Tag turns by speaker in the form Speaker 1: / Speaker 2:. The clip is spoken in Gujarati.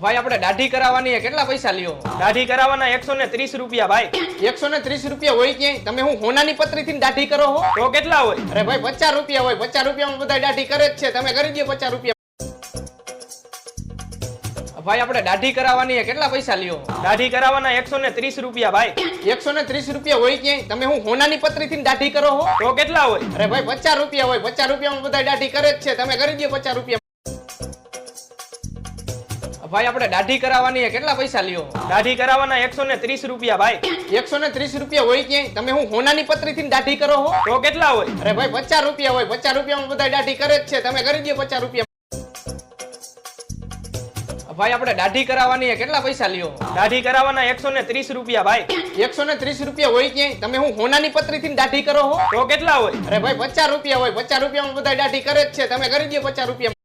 Speaker 1: ભાઈ આપણે દાઢી કરાવવાની છે, કેટલા પૈસા લ્યો?
Speaker 2: દાઢી કરાવવાના 130 રૂપિયા ભાઈ.
Speaker 1: 130 રૂપિયા હોય ક્યાંય? તમે હું હોનાની પત્રીથી દાઢી કરો હો?
Speaker 2: તો કેટલા હોય?
Speaker 1: અરે ભાઈ 50 રૂપિયા હોય. 50 રૂપિયામાં બધા દાઢી કરે જ છે, તમે કરી દો 50 રૂપિયા. ભાઈ આપણે દાઢી કરાવવાની છે, કેટલા પૈસા લ્યો?
Speaker 2: દાઢી કરાવવાના 130 રૂપિયા ભાઈ.
Speaker 1: 130 રૂપિયા હોય ક્યાંય? તમે હું હોનાની પત્રીથી દાઢી કરો હો?
Speaker 2: તો કેટલા હોય?
Speaker 1: અરે ભાઈ 50 રૂપિયા હોય. 50 રૂપિયામાં બધા દાઢી કરે જ છે, તમે કરી દો 50 રૂપિયા. ભાઈ આપણે દાઢી કરાવવાની છે, કેટલા પૈસા લ્યો?
Speaker 2: દાઢી કરાવવાના 130 રૂપિયા ભાઈ.
Speaker 1: 130 રૂપિયા હોય ક્યાંય? તમે હું હોનાની પત્રીથી દાઢી કરો હો?
Speaker 2: તો કેટલા હોય?
Speaker 1: અરે ભાઈ 50 રૂપિયા હોય. 50 રૂપિયામાં બધા દાઢી કરે જ છે, તમે કરી દો 50 રૂપિયા. ભાઈ આપણે દાઢી કરાવવાની છે, કેટલા પૈસા લ્યો?
Speaker 2: દાઢી કરાવવાના 130 રૂપિયા ભાઈ.
Speaker 1: 130 રૂપિયા હોય ક્યાંય? તમે હું હોનાની પત્રીથી દાઢી કરો હો?
Speaker 2: તો કેટલા હોય?
Speaker 1: અરે ભાઈ 50 રૂપિયા હોય. 50 રૂપિયામાં બધા દાઢી કરે જ છે, તમે કરી દો 50 રૂપિયા.